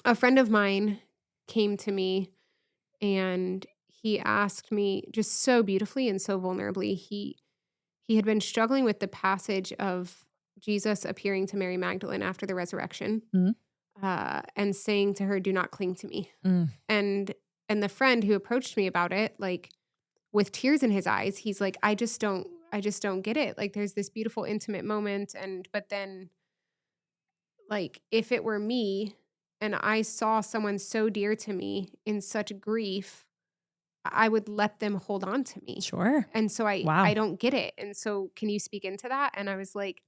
a friend of mine came to me and he asked me just so beautifully and so vulnerably. He had been struggling with the passage of Jesus appearing to Mary Magdalene after the resurrection, Mm. and saying to her, "Do not cling to me." Mm. And the friend who approached me about it, like with tears in his eyes, he's like, I just don't get it. Like there's this beautiful intimate moment, but then like if it were me and I saw someone so dear to me in such grief, I would let them hold on to me. Sure. And so I Wow. don't get it. And so can you speak into that? And I was like,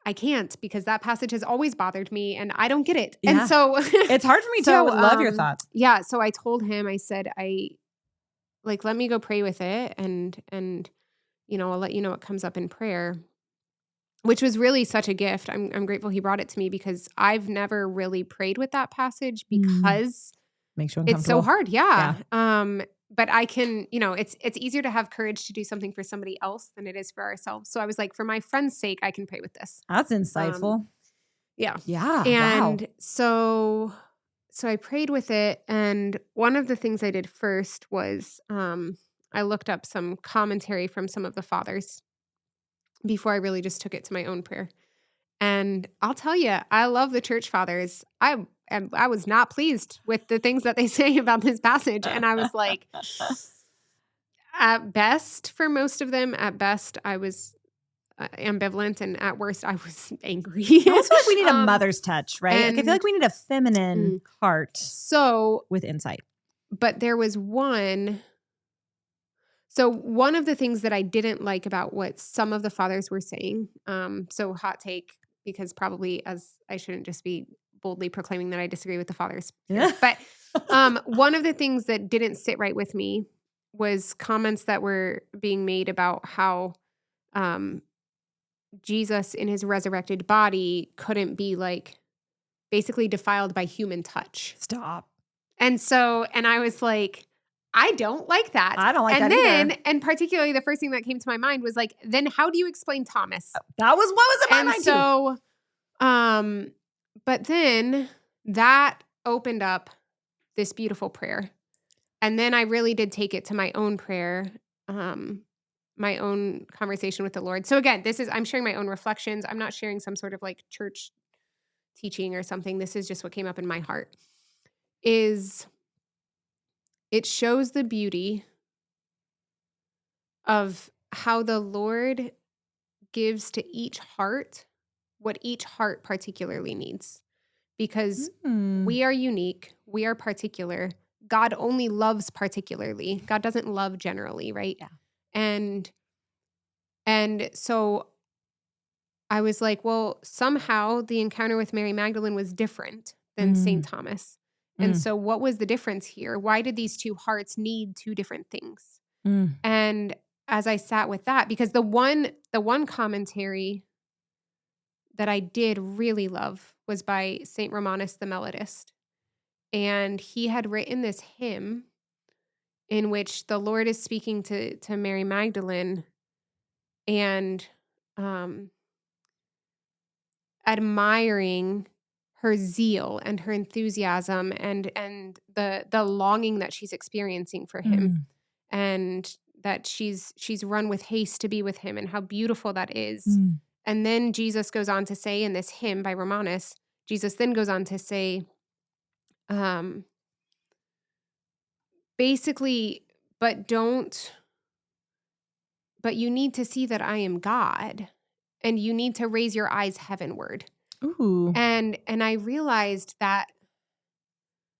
I can't, because that passage has always bothered me and I don't get it. Yeah. And so It's hard for me too. I would love your thoughts. Yeah. So I told him, I said, let me go pray with it and I'll let you know what comes up in prayer, which was really such a gift. I'm grateful he brought it to me because I've never really prayed with that passage because Makes you it's so uncomfortable. hard. Yeah. But I can, it's easier to have courage to do something for somebody else than it is for ourselves. So I was like, for my friend's sake, I can pray with this. That's insightful. Yeah. Yeah. And wow. so I prayed with it. And one of the things I did first was I looked up some commentary from some of the fathers before I really just took it to my own prayer. And I'll tell you, I love the church fathers. I was not pleased with the things that they say about this passage. And I was like, at best, for most of them, at best, I was ambivalent. And at worst, I was angry. I also feel like we need a mother's touch, right? Like I feel like we need a feminine heart with insight. But there was one. So one of the things that I didn't like about what some of the fathers were saying, so hot take, because probably as I shouldn't just be boldly proclaiming that I disagree with the fathers. Here. But one of the things that didn't sit right with me was comments that were being made about how Jesus in his resurrected body couldn't be like basically defiled by human touch. Stop. And I was like, I don't like that. I don't like that either. And particularly the first thing that came to my mind was like, then how do you explain Thomas? That was what was in my mind too. But then that opened up this beautiful prayer. And then I really did take it to my own prayer, my own conversation with the Lord. So again, I'm sharing my own reflections. I'm not sharing some sort of like church teaching or something. This is just what came up in my heart. It shows the beauty of how the Lord gives to each heart what each heart particularly needs. Because we are unique, we are particular. God only loves particularly. God doesn't love generally, right? Yeah. And so I was like, well, somehow the encounter with Mary Magdalene was different than St. Thomas. And so what was the difference here? Why did these two hearts need two different things? And as I sat with that, because the one commentary that I did really love was by St. Romanus the Melodist. And he had written this hymn in which the Lord is speaking to Mary Magdalene and admiring her zeal and her enthusiasm and the longing that she's experiencing for him, and that she's run with haste to be with him, and how beautiful that is. And then Jesus goes on to say in this hymn by Romanus, Jesus then goes on to say, basically, but you need to see that I am God, and you need to raise your eyes heavenward. Ooh. And I realized that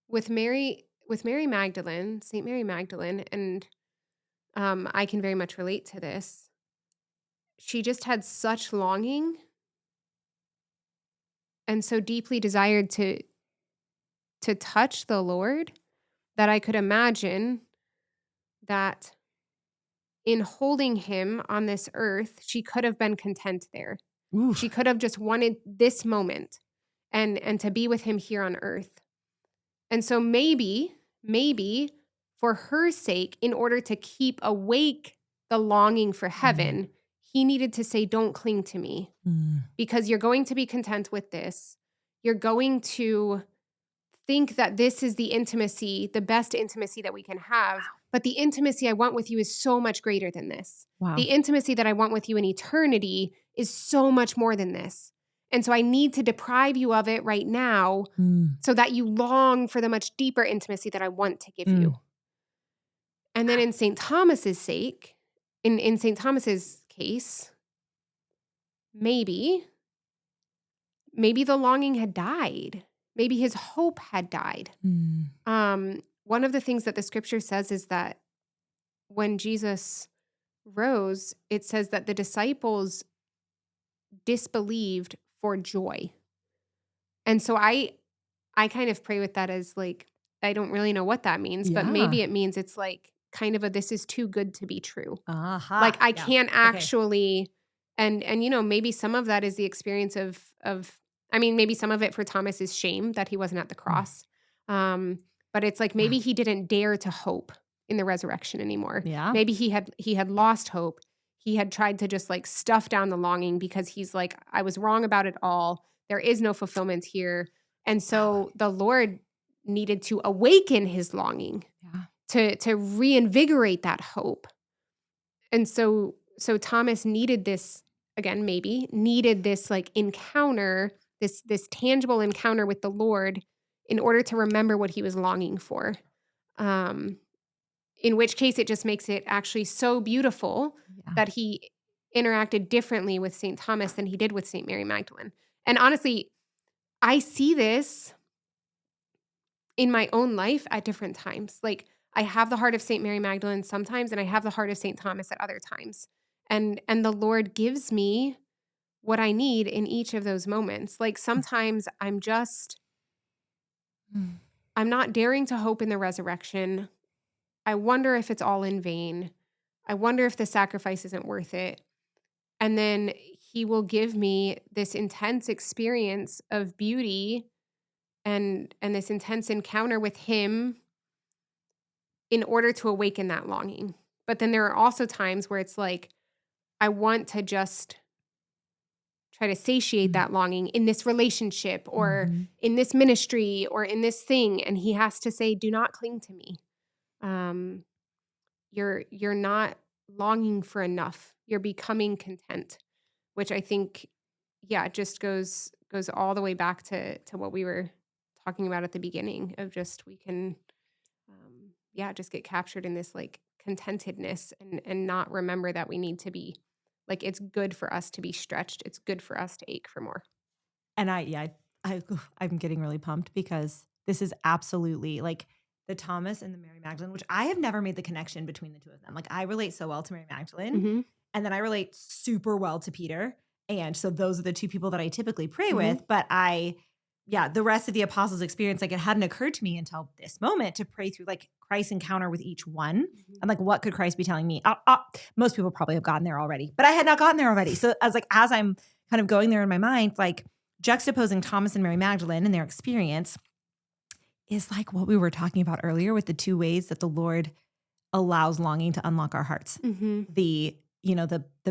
with Mary Magdalene, St. Mary Magdalene, and I can very much relate to this. She just had such longing and so deeply desired to touch the Lord that I could imagine that in holding him on this earth, she could have been content there. Oof. She could have just wanted this moment and to be with him here on earth. And so maybe for her sake, in order to keep awake the longing for heaven, he needed to say, don't cling to me, because you're going to be content with this. You're going to think that this is the intimacy, the best intimacy that we can have. But the intimacy I want with you is so much greater than this. Wow. The intimacy that I want with you in eternity is so much more than this. And so I need to deprive you of it right now so that you long for the much deeper intimacy that I want to give you. And then in St. Thomas's sake, in St. Thomas's case, maybe the longing had died. Maybe his hope had died. One of the things that the scripture says is that when Jesus rose, it says that the disciples disbelieved for joy. And so I kind of pray with that as like, I don't really know what that means, but maybe it means it's like kind of a, this is too good to be true. Like I can't actually, and maybe some of that is the experience of, maybe some of it for Thomas is shame that he wasn't at the cross. But it's like, maybe he didn't dare to hope in the resurrection anymore. Yeah. Maybe he had lost hope. He had tried to just like stuff down the longing because he's like, I was wrong about it all. There is no fulfillment here. And so the Lord needed to awaken his longing to reinvigorate that hope. And so Thomas needed this, again, needed this like encounter, this tangible encounter with the Lord in order to remember what he was longing for. In which case it just makes it actually so beautiful that he interacted differently with St. Thomas than he did with St. Mary Magdalene. And honestly, I see this in my own life at different times. Like I have the heart of St. Mary Magdalene sometimes, and I have the heart of St. Thomas at other times. And the Lord gives me what I need in each of those moments. Like sometimes I'm not daring to hope in the resurrection. I wonder if it's all in vain. I wonder if the sacrifice isn't worth it. And then he will give me this intense experience of beauty and this intense encounter with him in order to awaken that longing. But then there are also times where it's like, I want to just try to satiate that longing in this relationship or in this ministry or in this thing. And he has to say, do not cling to me. You're not longing for enough. You're becoming content, which I think, just goes all the way back to what we were talking about at the beginning of just, we can, just get captured in this like contentedness and not remember that we need to be like, it's good for us to be stretched. It's good for us to ache for more. And I'm getting really pumped because this is absolutely like the Thomas and the Mary Magdalene, which I have never made the connection between the two of them. Like I relate so well to Mary Magdalene and then I relate super well to Peter. And so those are the two people that I typically pray with. But the rest of the apostles' experience, like it hadn't occurred to me until this moment to pray through like Christ's encounter with each one. And like, what could Christ be telling me? Most people probably have gotten there already, but I had not gotten there already. So as I'm kind of going there in my mind, like juxtaposing Thomas and Mary Magdalene and their experience is like what we were talking about earlier with the two ways that the Lord allows longing to unlock our hearts. The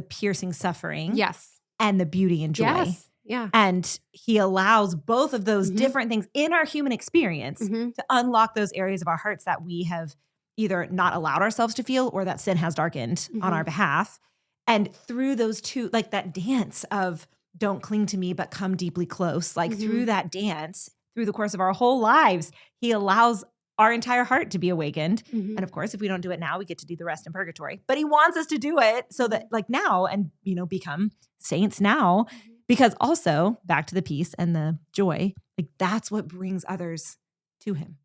piercing suffering. Yes. And the beauty and joy. Yes. Yeah. And he allows both of those different things in our human experience to unlock those areas of our hearts that we have either not allowed ourselves to feel or that sin has darkened on our behalf. And through those two, like that dance of don't cling to me, but come deeply close, like through that dance, through the course of our whole lives, he allows our entire heart to be awakened. And of course, if we don't do it now, we get to do the rest in purgatory. But he wants us to do it so that like now and, become saints now, because also back to the peace and the joy, like that's what brings others to him,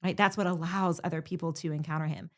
right? That's what allows other people to encounter him.